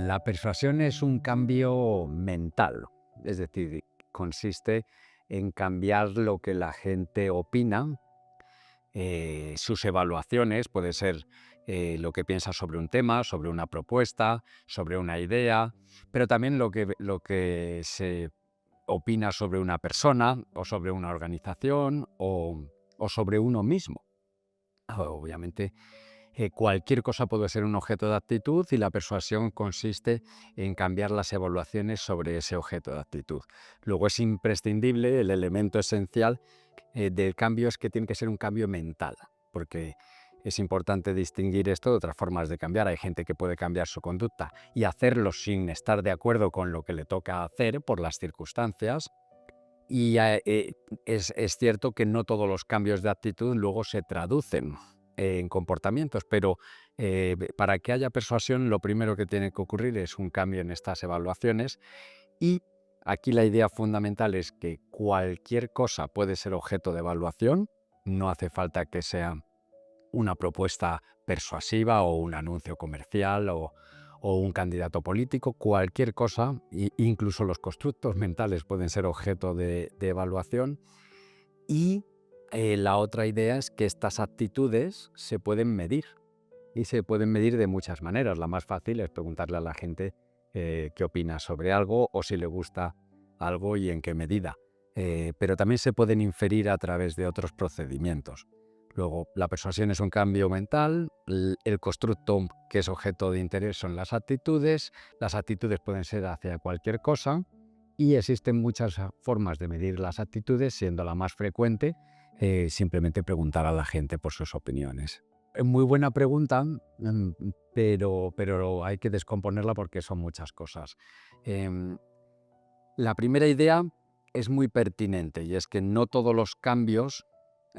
La persuasión es un cambio mental, es decir, consiste en cambiar lo que la gente opina, sus evaluaciones, puede ser lo que piensa sobre un tema, sobre una propuesta, sobre una idea, pero también lo que se opina sobre una persona o sobre una organización o sobre uno mismo. Obviamente, cualquier cosa puede ser un objeto de actitud y la persuasión consiste en cambiar las evaluaciones sobre ese objeto de actitud. Luego es imprescindible, el elemento esencial del cambio es que tiene que ser un cambio mental, porque es importante distinguir esto de otras formas de cambiar. Hay gente que puede cambiar su conducta y hacerlo sin estar de acuerdo con lo que le toca hacer por las circunstancias. Y es cierto que no todos los cambios de actitud luego se traducen en comportamientos, pero para que haya persuasión lo primero que tiene que ocurrir es un cambio en estas evaluaciones y aquí la idea fundamental es que cualquier cosa puede ser objeto de evaluación, no hace falta que sea una propuesta persuasiva o un anuncio comercial o un candidato político, cualquier cosa, incluso los constructos mentales pueden ser objeto de evaluación. Y la otra idea es que estas actitudes se pueden medir y se pueden medir de muchas maneras. La más fácil es preguntarle a la gente qué opina sobre algo o si le gusta algo y en qué medida. Pero también se pueden inferir a través de otros procedimientos. Luego, la persuasión es un cambio mental, el constructo que es objeto de interés son las actitudes pueden ser hacia cualquier cosa y existen muchas formas de medir las actitudes, siendo la más frecuente simplemente preguntar a la gente por sus opiniones. Muy buena pregunta, pero hay que descomponerla porque son muchas cosas. La primera idea es muy pertinente y es que no todos los cambios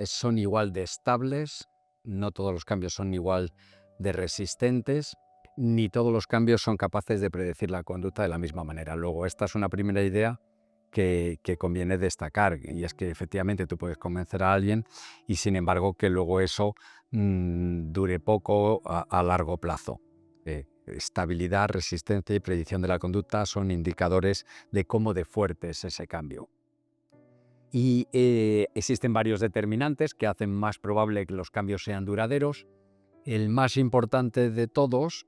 son igual de estables, no todos los cambios son igual de resistentes, ni todos los cambios son capaces de predecir la conducta de la misma manera. Luego, esta es una primera idea que conviene destacar, y es que efectivamente tú puedes convencer a alguien y sin embargo que luego eso dure poco a largo plazo. Estabilidad, resistencia y predicción de la conducta son indicadores de cómo de fuerte es ese cambio. Y existen varios determinantes que hacen más probable que los cambios sean duraderos. El más importante de todos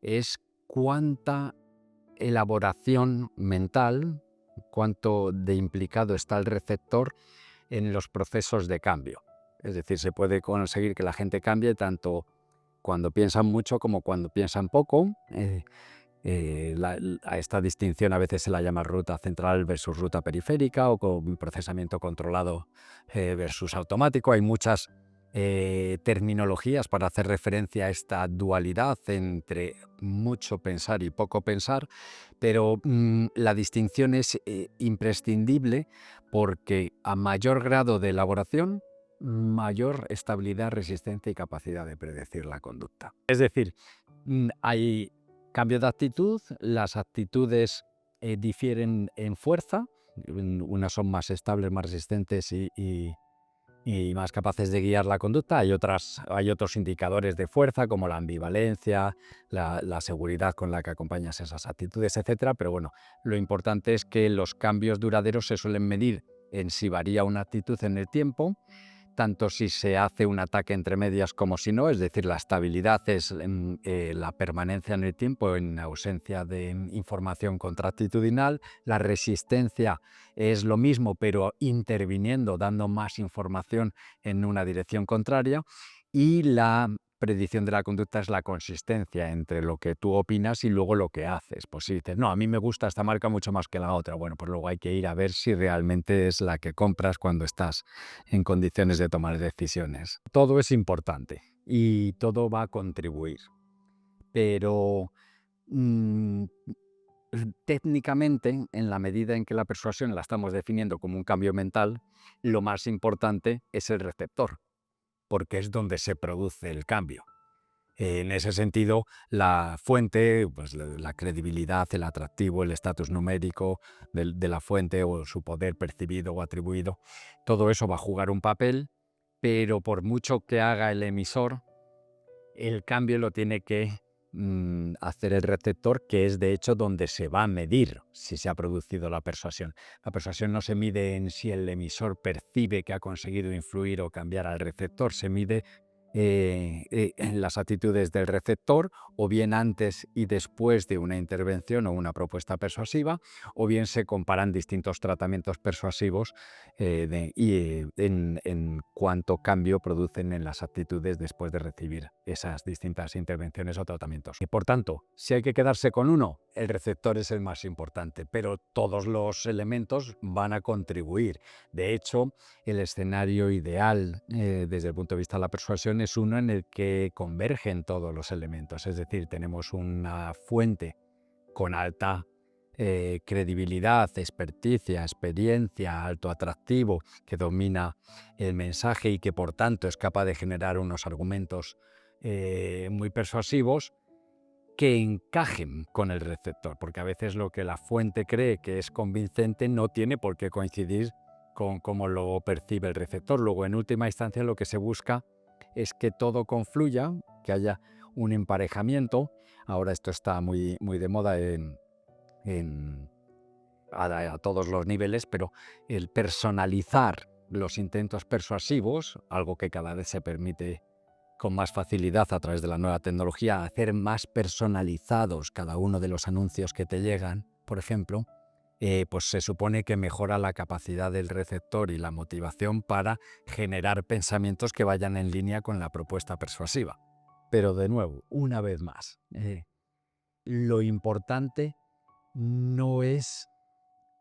es cuánta elaboración mental, cuánto de implicado está el receptor en los procesos de cambio. Es decir, se puede conseguir que la gente cambie tanto cuando piensan mucho como cuando piensan poco. A esta distinción a veces se la llama ruta central versus ruta periférica o con procesamiento controlado versus automático. Hay muchas terminologías para hacer referencia a esta dualidad entre mucho pensar y poco pensar, pero la distinción es imprescindible porque a mayor grado de elaboración, mayor estabilidad, resistencia y capacidad de predecir la conducta. Es decir, hay cambio de actitud, las actitudes difieren en fuerza, unas son más estables, más resistentes y más capaces de guiar la conducta. Hay otros indicadores de fuerza como la ambivalencia, la seguridad con la que acompañas esas actitudes, etcétera. Pero bueno, lo importante es que los cambios duraderos se suelen medir en si varía una actitud en el tiempo, tanto si se hace un ataque entre medias como si no, es decir, la estabilidad es la permanencia en el tiempo en ausencia de información contraactitudinal, la resistencia es lo mismo pero interviniendo, dando más información en una dirección contraria, y la predicción de la conducta es la consistencia entre lo que tú opinas y luego lo que haces. Pues si dices, no, a mí me gusta esta marca mucho más que la otra, bueno, pues luego hay que ir a ver si realmente es la que compras cuando estás en condiciones de tomar decisiones. Todo es importante y todo va a contribuir, pero técnicamente, en la medida en que la persuasión la estamos definiendo como un cambio mental, lo más importante es el receptor, porque es donde se produce el cambio. En ese sentido, la fuente, pues la credibilidad, el atractivo, el estatus numérico de la fuente o su poder percibido o atribuido, todo eso va a jugar un papel, pero por mucho que haga el emisor, el cambio lo tiene que hacer el receptor, que es de hecho donde se va a medir si se ha producido la persuasión. La persuasión no se mide en si el emisor percibe que ha conseguido influir o cambiar al receptor, se mide en las actitudes del receptor, o bien antes y después de una intervención o una propuesta persuasiva, o bien se comparan distintos tratamientos persuasivos en cuánto cambio producen en las actitudes después de recibir esas distintas intervenciones o tratamientos. Y por tanto, si hay que quedarse con uno, el receptor es el más importante, pero todos los elementos van a contribuir. De hecho, el escenario ideal desde el punto de vista de la persuasión es uno en el que convergen todos los elementos, es decir, tenemos una fuente con alta credibilidad, experticia, experiencia, alto atractivo, que domina el mensaje y que por tanto es capaz de generar unos argumentos muy persuasivos que encajen con el receptor, porque a veces lo que la fuente cree que es convincente no tiene por qué coincidir con cómo lo percibe el receptor. Luego, en última instancia, lo que se busca es que todo confluya, que haya un emparejamiento. Ahora esto está muy de moda a todos los niveles, pero el personalizar los intentos persuasivos, algo que cada vez se permite con más facilidad a través de la nueva tecnología, hacer más personalizados cada uno de los anuncios que te llegan, por ejemplo, pues se supone que mejora la capacidad del receptor y la motivación para generar pensamientos que vayan en línea con la propuesta persuasiva. Pero de nuevo, una vez más, lo importante no es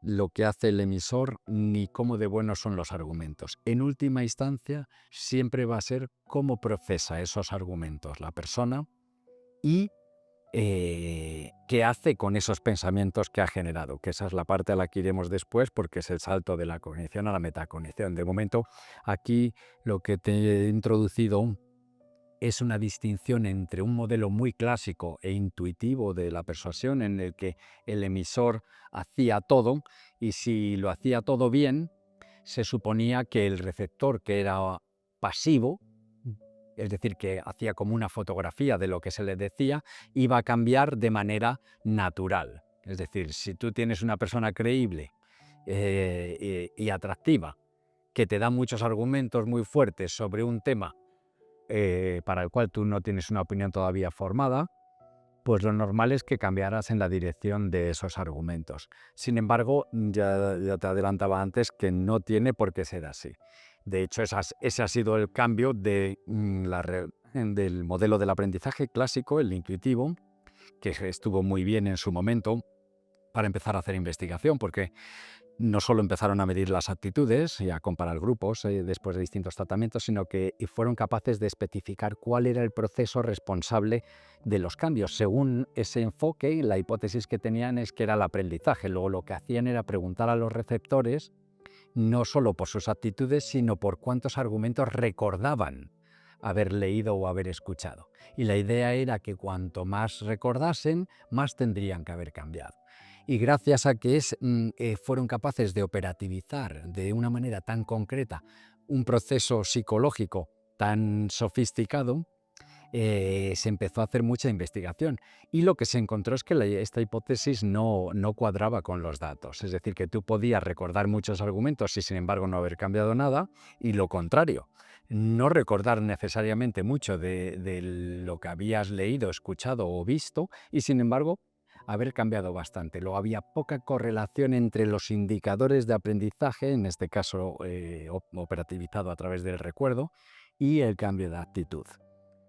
lo que hace el emisor ni cómo de buenos son los argumentos. En última instancia, siempre va a ser cómo procesa esos argumentos la persona y qué hace con esos pensamientos que ha generado, que esa es la parte a la que iremos después, porque es el salto de la cognición a la metacognición. De momento, aquí lo que te he introducido es una distinción entre un modelo muy clásico e intuitivo de la persuasión en el que el emisor hacía todo, y si lo hacía todo bien, se suponía que el receptor, que era pasivo, es decir, que hacía como una fotografía de lo que se le decía, iba a cambiar de manera natural. Es decir, si tú tienes una persona creíble y atractiva, que te da muchos argumentos muy fuertes sobre un tema para el cual tú no tienes una opinión todavía formada, pues lo normal es que cambiaras en la dirección de esos argumentos. Sin embargo, ya te adelantaba antes que no tiene por qué ser así. De hecho, ese ha sido el cambio del modelo del aprendizaje clásico, el intuitivo, que estuvo muy bien en su momento para empezar a hacer investigación, porque no solo empezaron a medir las actitudes y a comparar grupos después de distintos tratamientos, sino que fueron capaces de especificar cuál era el proceso responsable de los cambios. Según ese enfoque, la hipótesis que tenían es que era el aprendizaje. Luego lo que hacían era preguntar a los receptores no solo por sus actitudes, sino por cuántos argumentos recordaban haber leído o haber escuchado. Y la idea era que cuanto más recordasen, más tendrían que haber cambiado. Y gracias a que fueron capaces de operativizar de una manera tan concreta un proceso psicológico tan sofisticado, se empezó a hacer mucha investigación. Y lo que se encontró es que esta hipótesis no cuadraba con los datos. Es decir, que tú podías recordar muchos argumentos y sin embargo no haber cambiado nada, y lo contrario, no recordar necesariamente mucho de lo que habías leído, escuchado o visto, y sin embargo haber cambiado bastante. Luego había poca correlación entre los indicadores de aprendizaje, en este caso operativizado a través del recuerdo, y el cambio de actitud.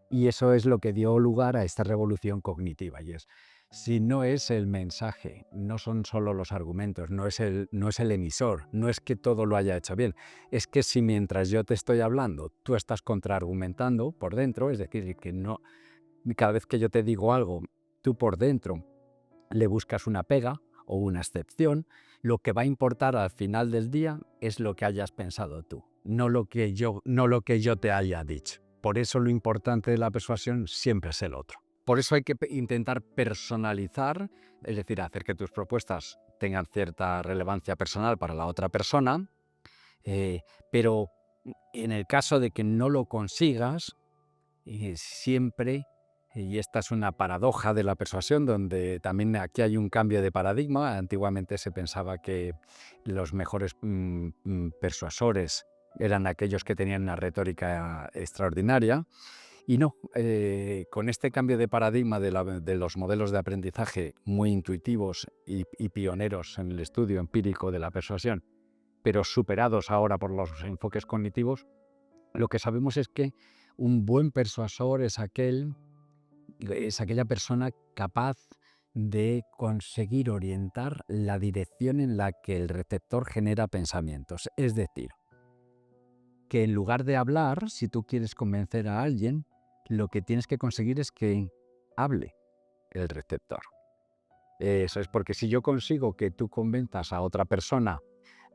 Y eso es lo que dio lugar a esta revolución cognitiva, y es, si no es el mensaje, no son solo los argumentos, no es el emisor, no es que todo lo haya hecho bien, es que si mientras yo te estoy hablando, tú estás contraargumentando por dentro, es decir, que no, cada vez que yo te digo algo, tú por dentro le buscas una pega o una excepción, lo que va a importar al final del día es lo que hayas pensado tú, no lo que yo te haya dicho. Por eso lo importante de la persuasión siempre es el otro. Por eso hay que intentar personalizar, es decir, hacer que tus propuestas tengan cierta relevancia personal para la otra persona, pero en el caso de que no lo consigas, siempre Y esta es una paradoja de la persuasión, donde también aquí hay un cambio de paradigma. Antiguamente se pensaba que los mejores persuasores eran aquellos que tenían una retórica extraordinaria. Y no, con este cambio de paradigma de los modelos de aprendizaje muy intuitivos y pioneros en el estudio empírico de la persuasión, pero superados ahora por los enfoques cognitivos, lo que sabemos es que un buen persuasor es aquella persona capaz de conseguir orientar la dirección en la que el receptor genera pensamientos. Es decir, que en lugar de hablar, si tú quieres convencer a alguien, lo que tienes que conseguir es que hable el receptor. Eso es, porque si yo consigo que tú convenzas a otra persona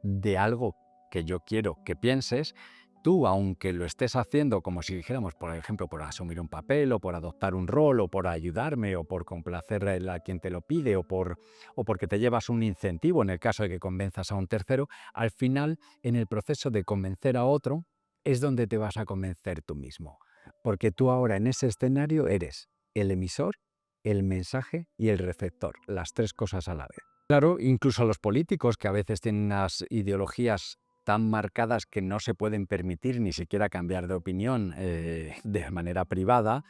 de algo que yo quiero que pienses, tú, aunque lo estés haciendo como si dijéramos, por ejemplo, por asumir un papel o por adoptar un rol o por ayudarme o por complacer a quien te lo pide o porque te llevas un incentivo en el caso de que convenzas a un tercero, al final, en el proceso de convencer a otro, es donde te vas a convencer tú mismo. Porque tú ahora en ese escenario eres el emisor, el mensaje y el receptor, las tres cosas a la vez. Claro, incluso los políticos, que a veces tienen unas ideologías tan marcadas que no se pueden permitir ni siquiera cambiar de opinión de manera privada,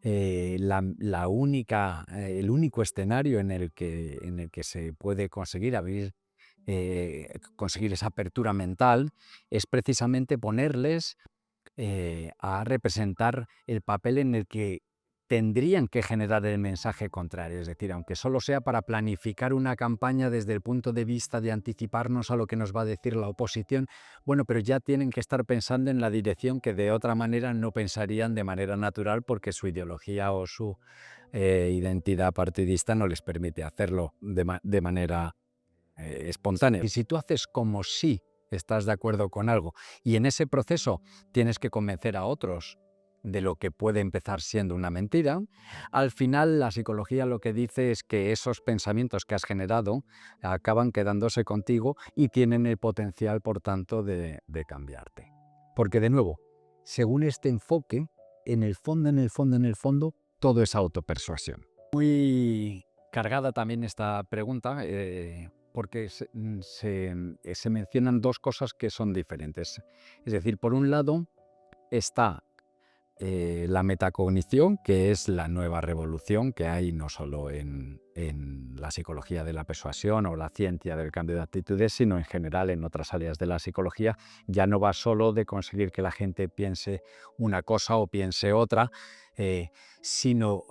el único escenario en el que se puede conseguir esa apertura mental es precisamente ponerles a representar el papel en el que tendrían que generar el mensaje contrario. Es decir, aunque solo sea para planificar una campaña desde el punto de vista de anticiparnos a lo que nos va a decir la oposición, bueno, pero ya tienen que estar pensando en la dirección que de otra manera no pensarían de manera natural, porque su ideología o su identidad partidista no les permite hacerlo de manera espontánea. Y si tú haces como si estás de acuerdo con algo y en ese proceso tienes que convencer a otros de lo que puede empezar siendo una mentira, al final la psicología lo que dice es que esos pensamientos que has generado acaban quedándose contigo y tienen el potencial, por tanto, de cambiarte. Porque, de nuevo, según este enfoque, en el fondo, todo es autopersuasión. Muy cargada también esta pregunta, porque se mencionan dos cosas que son diferentes. Es decir, por un lado está la metacognición, que es la nueva revolución que hay no solo en la psicología de la persuasión o la ciencia del cambio de actitudes, sino en general en otras áreas de la psicología. Ya no va solo de conseguir que la gente piense una cosa o piense otra, sino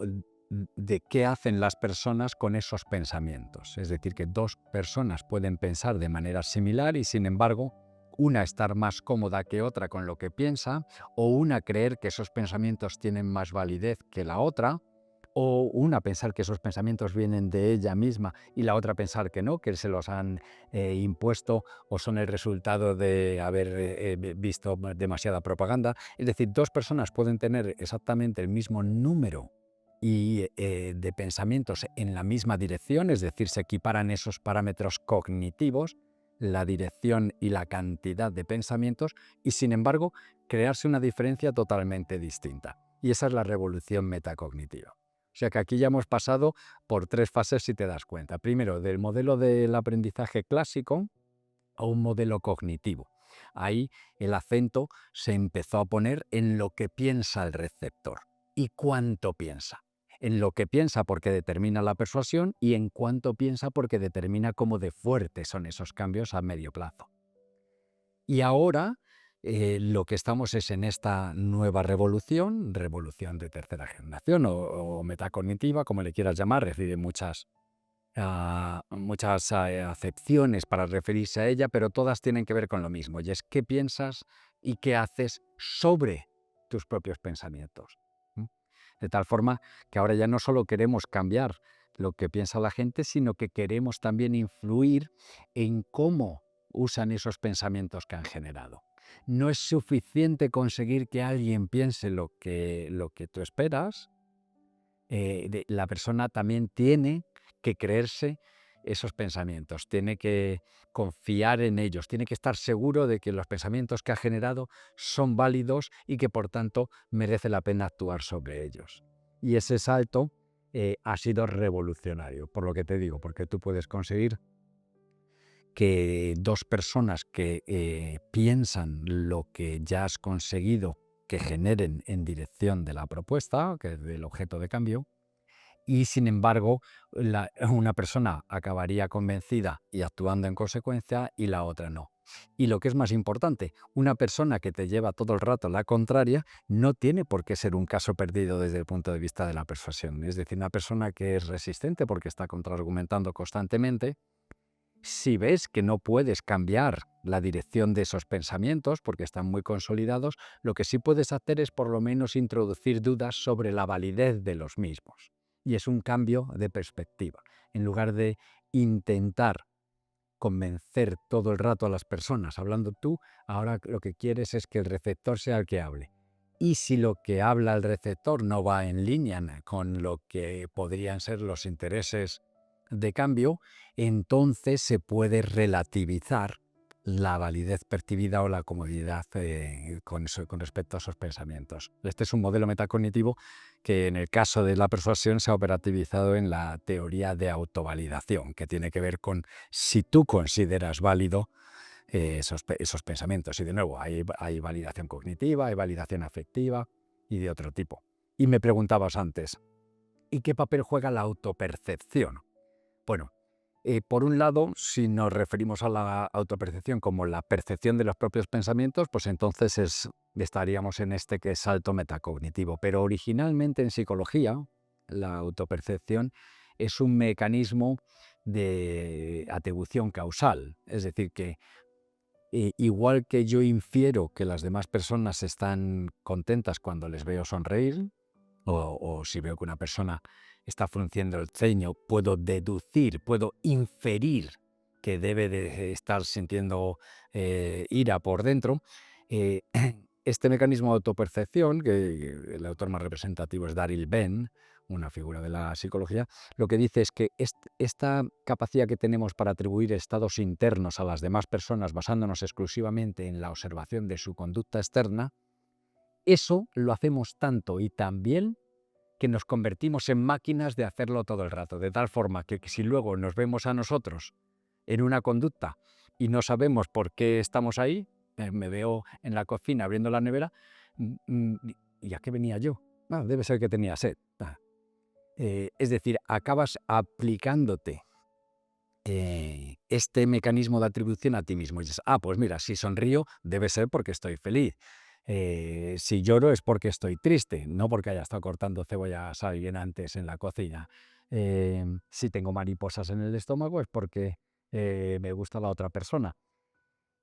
de qué hacen las personas con esos pensamientos. Es decir, que dos personas pueden pensar de manera similar y, sin embargo, una estar más cómoda que otra con lo que piensa, o una creer que esos pensamientos tienen más validez que la otra, o una pensar que esos pensamientos vienen de ella misma y la otra pensar que no, que se los han impuesto o son el resultado de haber visto demasiada propaganda. Es decir, dos personas pueden tener exactamente el mismo número de pensamientos en la misma dirección, es decir, se equiparan esos parámetros cognitivos, la dirección y la cantidad de pensamientos, y sin embargo crearse una diferencia totalmente distinta. Y esa es la revolución metacognitiva. O sea que aquí ya hemos pasado por tres fases, si te das cuenta. Primero, del modelo del aprendizaje clásico a un modelo cognitivo. Ahí el acento se empezó a poner en lo que piensa el receptor y cuánto piensa. En lo que piensa, porque determina la persuasión, y en cuánto piensa, porque determina cómo de fuertes son esos cambios a medio plazo. Y ahora lo que estamos es en esta nueva revolución de tercera generación o metacognitiva, como le quieras llamar, recibe muchas acepciones para referirse a ella, pero todas tienen que ver con lo mismo, y es qué piensas y qué haces sobre tus propios pensamientos. De tal forma que ahora ya no solo queremos cambiar lo que piensa la gente, sino que queremos también influir en cómo usan esos pensamientos que han generado. No es suficiente conseguir que alguien piense lo que tú esperas. La persona también tiene que creerse esos pensamientos, tiene que confiar en ellos, tiene que estar seguro de que los pensamientos que ha generado son válidos y que por tanto merece la pena actuar sobre ellos. Y ese salto ha sido revolucionario, por lo que te digo, porque tú puedes conseguir que dos personas que piensan lo que ya has conseguido que generen en dirección de la propuesta, que es del objeto de cambio, y sin embargo una persona acabaría convencida y actuando en consecuencia y la otra no. Y lo que es más importante, una persona que te lleva todo el rato la contraria no tiene por qué ser un caso perdido desde el punto de vista de la persuasión. Es decir, una persona que es resistente porque está contraargumentando constantemente, si ves que no puedes cambiar la dirección de esos pensamientos porque están muy consolidados, lo que sí puedes hacer es por lo menos introducir dudas sobre la validez de los mismos. Y es un cambio de perspectiva. En lugar de intentar convencer todo el rato a las personas hablando tú, ahora lo que quieres es que el receptor sea el que hable. Y si lo que habla el receptor no va en línea con lo que podrían ser los intereses de cambio, entonces se puede relativizar la validez percibida o la comodidad con respecto a esos pensamientos. Este es un modelo metacognitivo que en el caso de la persuasión se ha operativizado en la teoría de autovalidación, que tiene que ver con si tú consideras válido esos pensamientos. Y de nuevo, hay validación cognitiva, hay validación afectiva y de otro tipo. Y me preguntabas antes, ¿y qué papel juega la autopercepción? Bueno, por un lado, si nos referimos a la autopercepción como la percepción de los propios pensamientos, pues entonces estaríamos en este que es salto metacognitivo. Pero originalmente en psicología, la autopercepción es un mecanismo de atribución causal. Es decir, que igual que yo infiero que las demás personas están contentas cuando les veo sonreír, o si veo que una persona está frunciendo el ceño, puedo deducir, puedo inferir que debe de estar sintiendo ira por dentro. Eh, este mecanismo de autopercepción, que el autor más representativo es Daryl Benn, una figura de la psicología, lo que dice es que esta capacidad que tenemos para atribuir estados internos a las demás personas basándonos exclusivamente en la observación de su conducta externa, eso lo hacemos tanto y tan bien que nos convertimos en máquinas de hacerlo todo el rato, de tal forma que si luego nos vemos a nosotros en una conducta y no sabemos por qué estamos ahí, me veo en la cocina abriendo la nevera, ¿y a qué venía yo? Debe ser que tenía sed. Es decir, acabas aplicándote este mecanismo de atribución a ti mismo. Y dices, pues mira, si sonrío debe ser porque estoy feliz. Si lloro es porque estoy triste, no porque haya estado cortando cebollas a alguien antes en la cocina. Si tengo mariposas en el estómago es porque me gusta la otra persona.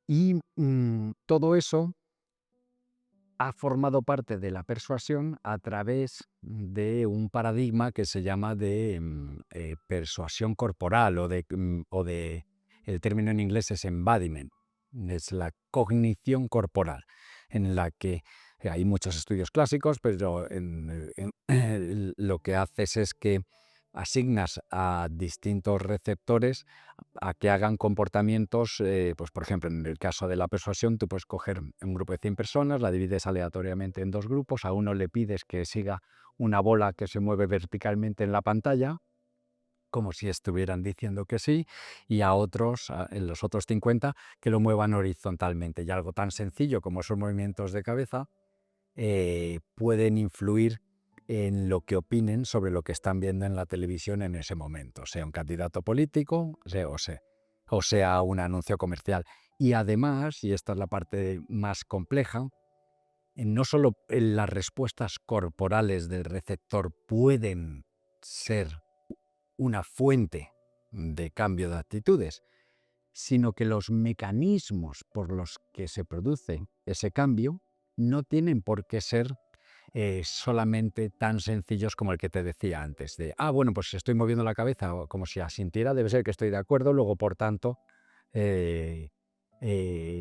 Y todo eso ha formado parte de la persuasión a través de un paradigma que se llama de persuasión corporal o de el término en inglés es embodiment, es la cognición corporal, en la que hay muchos estudios clásicos, pero lo que haces es que asignas a distintos receptores a que hagan comportamientos, pues por ejemplo, en el caso de la persuasión, tú puedes coger un grupo de 100 personas, la divides aleatoriamente en dos grupos, a uno le pides que siga una bola que se mueve verticalmente en la pantalla, como si estuvieran diciendo que sí, y a otros, en los otros 50, que lo muevan horizontalmente. Y algo tan sencillo como esos movimientos de cabeza pueden influir en lo que opinen sobre lo que están viendo en la televisión en ese momento, sea un candidato político o sea un anuncio comercial. Y además, y esta es la parte más compleja, no solo las respuestas corporales del receptor pueden ser una fuente de cambio de actitudes, sino que los mecanismos por los que se produce ese cambio no tienen por qué ser solamente tan sencillos como el que te decía antes, de, bueno, pues si estoy moviendo la cabeza o como si asintiera, debe ser que estoy de acuerdo, luego por tanto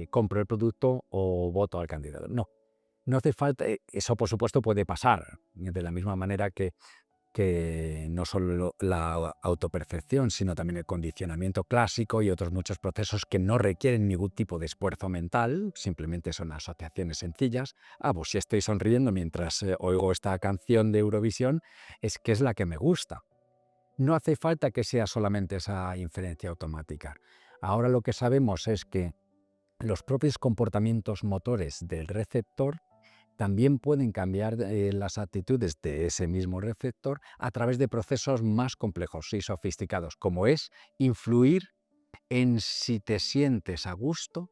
compro el producto o voto al candidato. No hace falta, eso por supuesto puede pasar, de la misma manera que que no solo la autopercepción, sino también el condicionamiento clásico y otros muchos procesos que no requieren ningún tipo de esfuerzo mental, simplemente son asociaciones sencillas. Pues si estoy sonriendo mientras oigo esta canción de Eurovisión, es que es la que me gusta. No hace falta que sea solamente esa inferencia automática. Ahora lo que sabemos es que los propios comportamientos motores del receptor también pueden cambiar las actitudes de ese mismo receptor a través de procesos más complejos y sofisticados, como es influir en si te sientes a gusto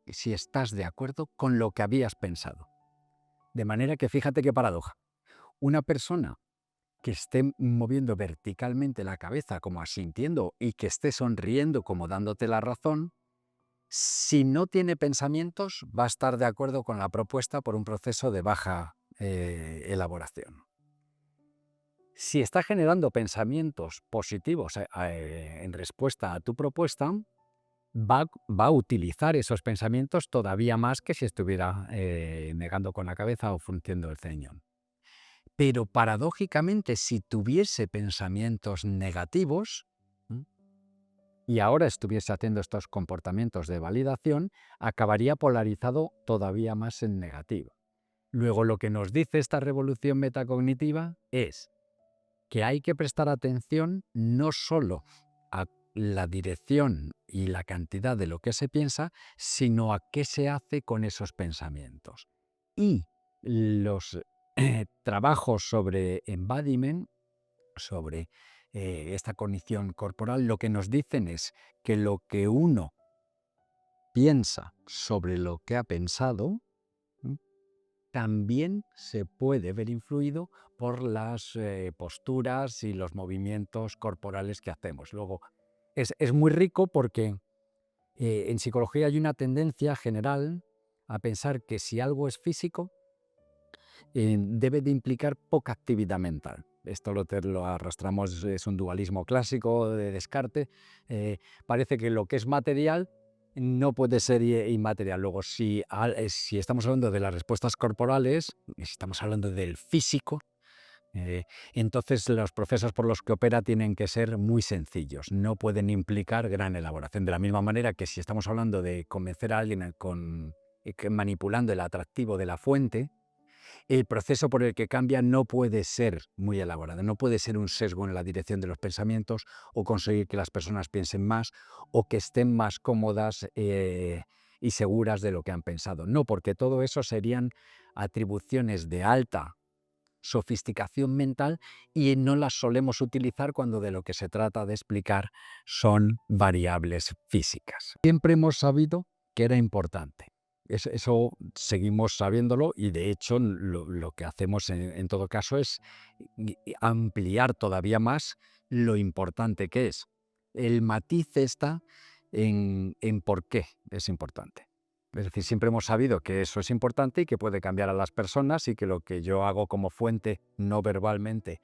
y si estás de acuerdo con lo que habías pensado. De manera que fíjate qué paradoja. Una persona que esté moviendo verticalmente la cabeza como asintiendo y que esté sonriendo como dándote la razón, si no tiene pensamientos, va a estar de acuerdo con la propuesta por un proceso de baja elaboración. Si está generando pensamientos positivos en respuesta a tu propuesta, va a utilizar esos pensamientos todavía más que si estuviera negando con la cabeza o frunciendo el ceño. Pero paradójicamente, si tuviese pensamientos negativos, y ahora estuviese haciendo estos comportamientos de validación, acabaría polarizado todavía más en negativo. Luego, lo que nos dice esta revolución metacognitiva es que hay que prestar atención no solo a la dirección y la cantidad de lo que se piensa, sino a qué se hace con esos pensamientos. Y los trabajos sobre embodiment, sobre esta cognición corporal, lo que nos dicen es que lo que uno piensa sobre lo que ha pensado también se puede ver influido por las posturas y los movimientos corporales que hacemos. Luego, es muy rico porque en psicología hay una tendencia general a pensar que si algo es físico, debe de implicar poca actividad mental. Esto lo arrastramos, es un dualismo clásico de Descartes. Parece que lo que es material no puede ser inmaterial. Luego, si estamos hablando de las respuestas corporales, si estamos hablando del físico, entonces los procesos por los que opera tienen que ser muy sencillos, no pueden implicar gran elaboración. De la misma manera que si estamos hablando de convencer a alguien manipulando el atractivo de la fuente, el proceso por el que cambia no puede ser muy elaborado, no puede ser un sesgo en la dirección de los pensamientos o conseguir que las personas piensen más o que estén más cómodas y seguras de lo que han pensado. No, porque todo eso serían atribuciones de alta sofisticación mental y no las solemos utilizar cuando de lo que se trata de explicar son variables físicas. Siempre hemos sabido que era importante. Eso seguimos sabiéndolo y de hecho lo que hacemos en todo caso es ampliar todavía más lo importante que es. El matiz está en por qué es importante. Es decir, siempre hemos sabido que eso es importante y que puede cambiar a las personas y que lo que yo hago como fuente no verbalmente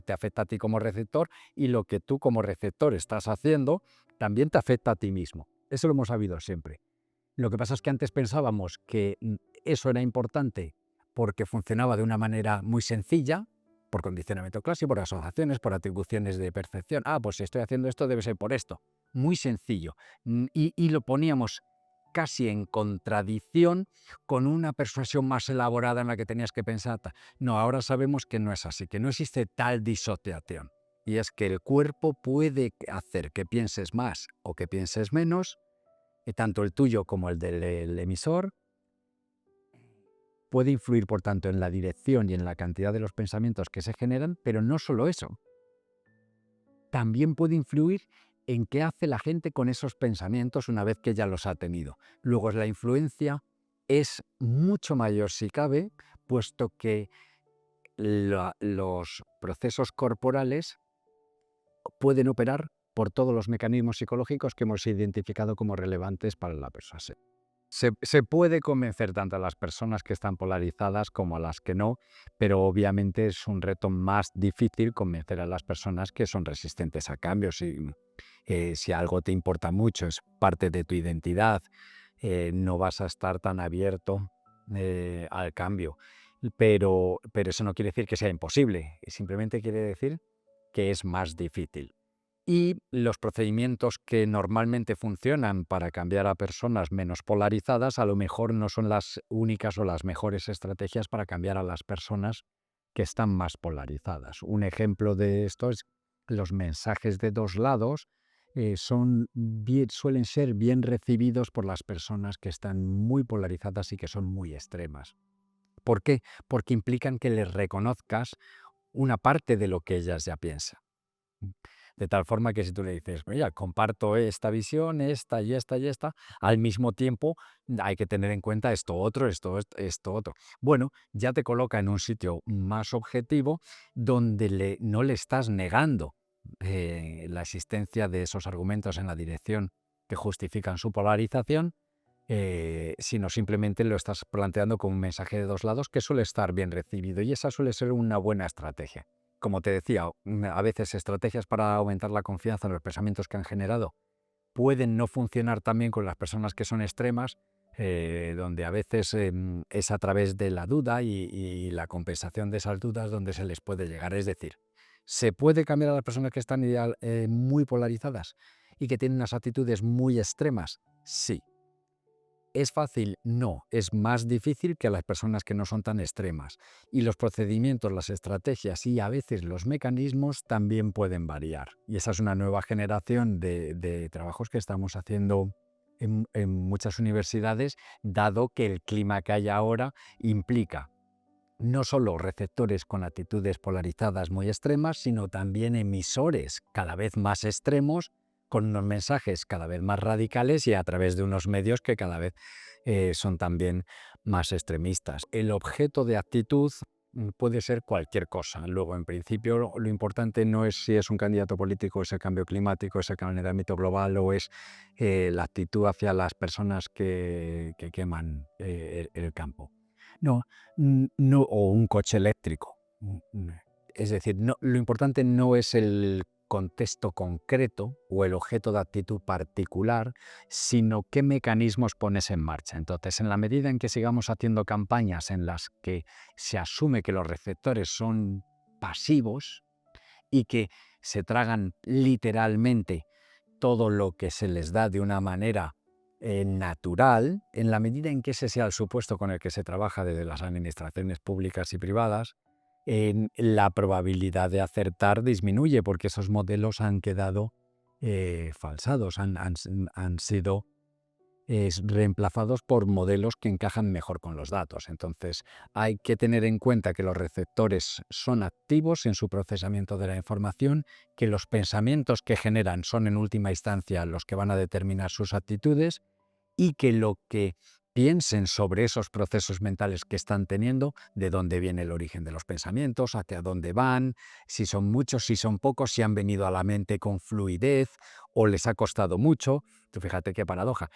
te afecta a ti como receptor y lo que tú como receptor estás haciendo también te afecta a ti mismo. Eso lo hemos sabido siempre. Lo que pasa es que antes pensábamos que eso era importante porque funcionaba de una manera muy sencilla, por condicionamiento clásico, por asociaciones, por atribuciones de percepción. Pues si estoy haciendo esto debe ser por esto. Muy sencillo. Y lo poníamos casi en contradicción con una persuasión más elaborada en la que tenías que pensar. No, ahora sabemos que no es así, que no existe tal disociación. Y es que el cuerpo puede hacer que pienses más o que pienses menos, tanto el tuyo como el del emisor. Puede influir, por tanto, en la dirección y en la cantidad de los pensamientos que se generan, pero no solo eso. También puede influir en qué hace la gente con esos pensamientos una vez que ya los ha tenido. Luego, la influencia es mucho mayor si cabe, puesto que los procesos corporales pueden operar por todos los mecanismos psicológicos que hemos identificado como relevantes para la persona. Se puede convencer tanto a las personas que están polarizadas como a las que no, pero obviamente es un reto más difícil convencer a las personas que son resistentes a cambios. Si algo te importa mucho, es parte de tu identidad, no vas a estar tan abierto al cambio. pero eso no quiere decir que sea imposible, simplemente quiere decir que es más difícil. Y los procedimientos que normalmente funcionan para cambiar a personas menos polarizadas a lo mejor no son las únicas o las mejores estrategias para cambiar a las personas que están más polarizadas. Un ejemplo de esto es los mensajes de dos lados suelen ser bien recibidos por las personas que están muy polarizadas y que son muy extremas. ¿Por qué? Porque implican que les reconozcas una parte de lo que ellas ya piensan. De tal forma que si tú le dices, mira, comparto esta visión, esta y esta y esta, al mismo tiempo hay que tener en cuenta esto otro, esto otro. Bueno, ya te coloca en un sitio más objetivo donde no le estás negando la existencia de esos argumentos en la dirección que justifican su polarización, sino simplemente lo estás planteando como un mensaje de dos lados que suele estar bien recibido, y esa suele ser una buena estrategia. Como te decía, a veces estrategias para aumentar la confianza en los pensamientos que han generado pueden no funcionar tan bien con las personas que son extremas, donde a veces es a través de la duda y la compensación de esas dudas donde se les puede llegar. Es decir, ¿se puede cambiar a las personas que están muy polarizadas y que tienen unas actitudes muy extremas? Sí. ¿Es fácil? No, es más difícil que a las personas que no son tan extremas. Y los procedimientos, las estrategias y a veces los mecanismos también pueden variar. Y esa es una nueva generación de trabajos que estamos haciendo en muchas universidades, dado que el clima que hay ahora implica no solo receptores con actitudes polarizadas muy extremas, sino también emisores cada vez más extremos, con unos mensajes cada vez más radicales y a través de unos medios que cada vez son también más extremistas. El objeto de actitud puede ser cualquier cosa. Luego, en principio, lo importante no es si es un candidato político, es el cambio climático, es el calentamiento global o es la actitud hacia las personas que queman el campo. No, no, o un coche eléctrico. Es decir, lo importante no es el contexto concreto o el objeto de actitud particular, sino qué mecanismos pones en marcha. Entonces, en la medida en que sigamos haciendo campañas en las que se asume que los receptores son pasivos y que se tragan literalmente todo lo que se les da de una manera natural, en la medida en que ese sea el supuesto con el que se trabaja desde las administraciones públicas y privadas, la probabilidad de acertar disminuye porque esos modelos han quedado falsados, han sido reemplazados por modelos que encajan mejor con los datos. Entonces, hay que tener en cuenta que los receptores son activos en su procesamiento de la información, que los pensamientos que generan son en última instancia los que van a determinar sus actitudes y que lo que piensen sobre esos procesos mentales que están teniendo, de dónde viene el origen de los pensamientos, hacia dónde van, si son muchos, si son pocos, si han venido a la mente con fluidez o les ha costado mucho. Tú fíjate qué paradoja.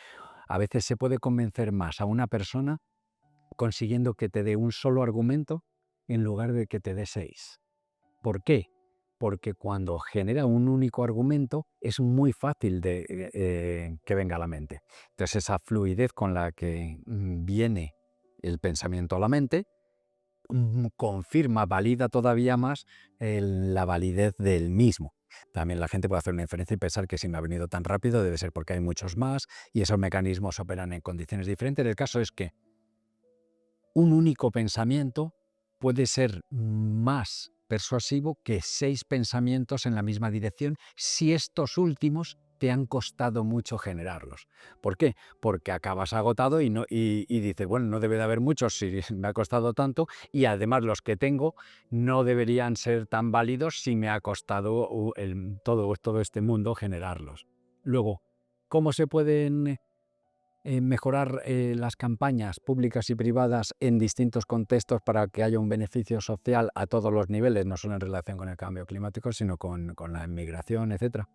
A veces se puede convencer más a una persona consiguiendo que te dé un solo argumento en lugar de que te dé 6. ¿Por qué? Porque cuando genera un único argumento es muy fácil que venga a la mente. Entonces esa fluidez con la que viene el pensamiento a la mente confirma, valida todavía más la validez del mismo. También la gente puede hacer una inferencia y pensar que si me ha venido tan rápido debe ser porque hay muchos más y esos mecanismos operan en condiciones diferentes. El caso es que un único pensamiento puede ser más persuasivo que 6 pensamientos en la misma dirección si estos últimos te han costado mucho generarlos. ¿Por qué? Porque acabas agotado y dices, bueno, no debe de haber muchos si me ha costado tanto, y además los que tengo no deberían ser tan válidos si me ha costado todo este mundo generarlos. Luego, ¿cómo se pueden mejorar las campañas públicas y privadas en distintos contextos para que haya un beneficio social a todos los niveles, no solo en relación con el cambio climático, sino con la inmigración, etcétera?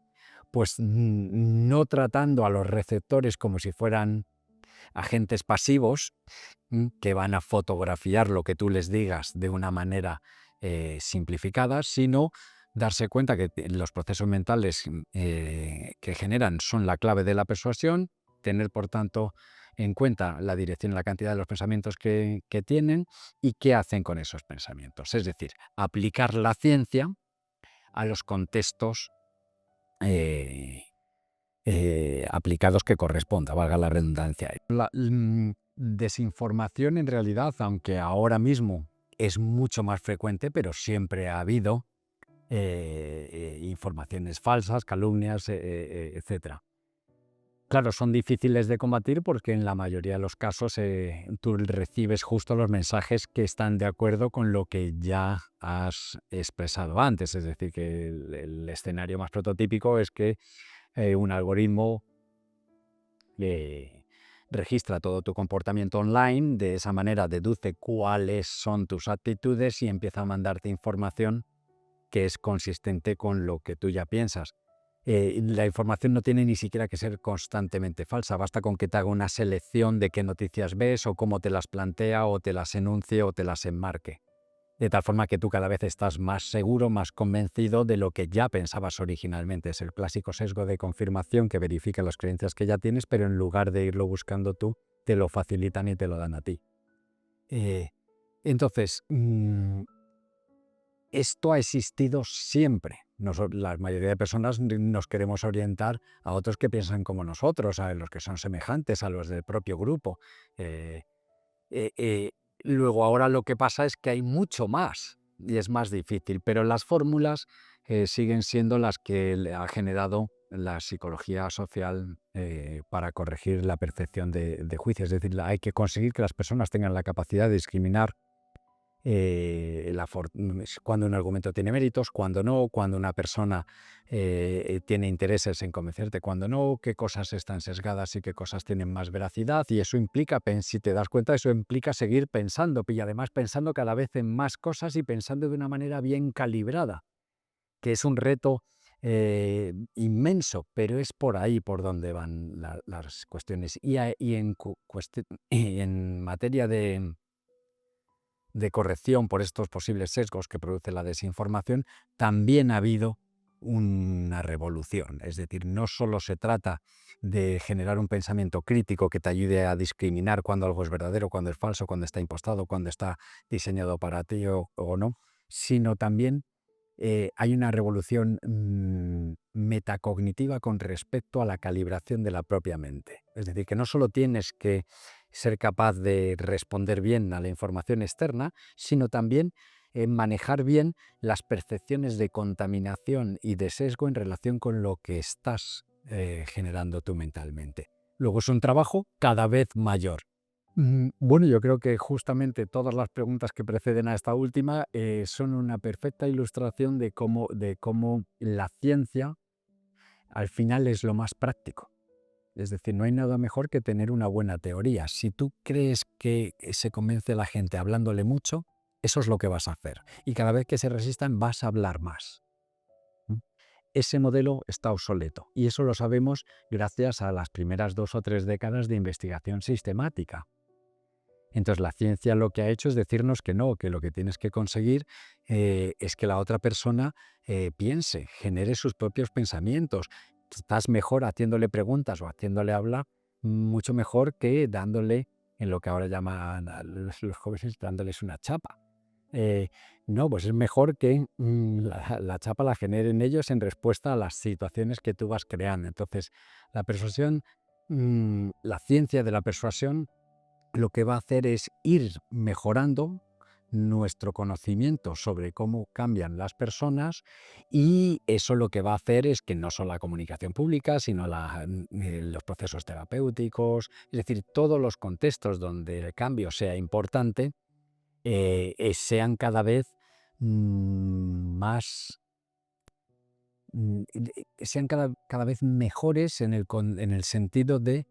Pues no tratando a los receptores como si fueran agentes pasivos que van a fotografiar lo que tú les digas de una manera simplificada, sino darse cuenta que los procesos mentales que generan son la clave de la persuasión, tener por tanto en cuenta la dirección y la cantidad de los pensamientos que tienen y qué hacen con esos pensamientos. Es decir, aplicar la ciencia a los contextos aplicados que corresponda, valga la redundancia. La desinformación en realidad, aunque ahora mismo es mucho más frecuente, pero siempre ha habido informaciones falsas, calumnias, etc. Claro, son difíciles de combatir porque en la mayoría de los casos tú recibes justo los mensajes que están de acuerdo con lo que ya has expresado antes. Es decir, que el escenario más prototípico es que un algoritmo registra todo tu comportamiento online, de esa manera deduce cuáles son tus actitudes y empieza a mandarte información que es consistente con lo que tú ya piensas. La información no tiene ni siquiera que ser constantemente falsa, basta con que te haga una selección de qué noticias ves o cómo te las plantea o te las enuncie o te las enmarque. De tal forma que tú cada vez estás más seguro, más convencido de lo que ya pensabas originalmente. Es el clásico sesgo de confirmación que verifica las creencias que ya tienes, pero en lugar de irlo buscando tú, te lo facilitan y te lo dan a ti. Entonces, esto ha existido siempre. La mayoría de personas nos queremos orientar a otros que piensan como nosotros, a los que son semejantes, a los del propio grupo. Luego ahora lo que pasa es que hay mucho más y es más difícil, pero las fórmulas siguen siendo las que le ha generado la psicología social para corregir la percepción de juicios. Es decir, hay que conseguir que las personas tengan la capacidad de discriminar cuando un argumento tiene méritos, cuando no, cuando una persona tiene intereses en convencerte, cuando no, qué cosas están sesgadas y qué cosas tienen más veracidad. Y eso implica, si te das cuenta, eso implica seguir pensando y además pensando cada vez en más cosas y pensando de una manera bien calibrada, que es un reto inmenso, pero es por ahí por donde van las cuestiones. Y en materia de corrección por estos posibles sesgos que produce la desinformación, también ha habido una revolución. Es decir, no solo se trata de generar un pensamiento crítico que te ayude a discriminar cuando algo es verdadero, cuando es falso, cuando está impostado, cuando está diseñado para ti o no, sino también hay una revolución metacognitiva con respecto a la calibración de la propia mente. Es decir, que no solo tienes que ser capaz de responder bien a la información externa, sino también manejar bien las percepciones de contaminación y de sesgo en relación con lo que estás generando tú mentalmente. Luego es un trabajo cada vez mayor. Bueno, yo creo que justamente todas las preguntas que preceden a esta última son una perfecta ilustración de cómo la ciencia al final es lo más práctico. Es decir, no hay nada mejor que tener una buena teoría. Si tú crees que se convence a la gente hablándole mucho, eso es lo que vas a hacer. Y cada vez que se resistan vas a hablar más. Ese modelo está obsoleto y eso lo sabemos gracias a las primeras 2 o 3 décadas de investigación sistemática. Entonces la ciencia lo que ha hecho es decirnos que no, que lo que tienes que conseguir es que la otra persona piense, genere sus propios pensamientos. Estás mejor haciéndole preguntas o haciéndole hablar, mucho mejor que dándole, en lo que ahora llaman a los jóvenes, dándoles una chapa. No, pues es mejor que la chapa la generen ellos en respuesta a las situaciones que tú vas creando. Entonces, la persuasión, la ciencia de la persuasión, lo que va a hacer es ir mejorando nuestro conocimiento sobre cómo cambian las personas y eso lo que va a hacer es que no solo la comunicación pública, sino los procesos terapéuticos, es decir, todos los contextos donde el cambio sea importante, sean cada vez más, sean cada vez mejores en el sentido de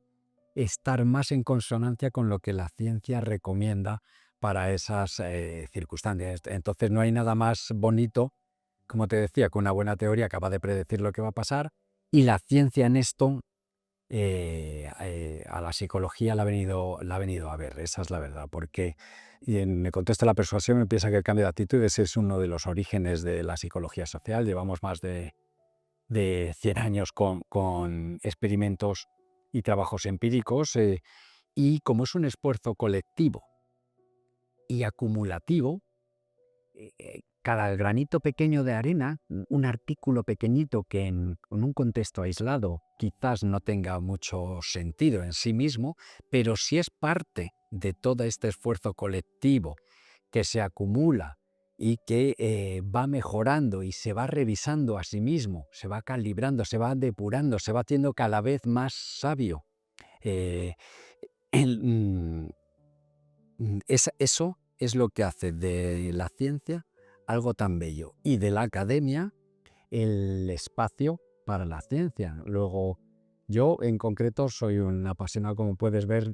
estar más en consonancia con lo que la ciencia recomienda para esas circunstancias. Entonces no hay nada más bonito, como te decía, que una buena teoría capaz de predecir lo que va a pasar, y la ciencia en esto a la psicología la ha venido a ver, esa es la verdad, porque y en el contexto de la persuasión me piensa que el cambio de actitudes es uno de los orígenes de la psicología social. Llevamos más de 100 años con experimentos y trabajos empíricos, Y como es un esfuerzo colectivo y acumulativo, cada granito pequeño de arena, un artículo pequeñito que en un contexto aislado quizás no tenga mucho sentido en sí mismo, pero si es parte de todo este esfuerzo colectivo que se acumula y que va mejorando y se va revisando a sí mismo, se va calibrando, se va depurando, se va haciendo cada vez más sabio. eh, el, Eso es lo que hace de la ciencia algo tan bello y de la academia el espacio para la ciencia. Luego, yo en concreto soy un apasionado, como puedes ver,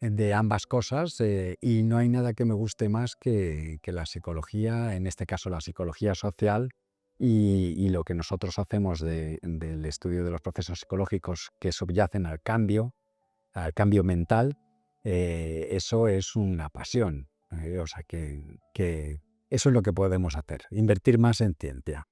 de ambas cosas, y no hay nada que me guste más que la psicología, en este caso la psicología social y lo que nosotros hacemos del estudio de los procesos psicológicos que subyacen al cambio mental. Eso es una pasión. O sea que eso es lo que podemos hacer, invertir más en ciencia.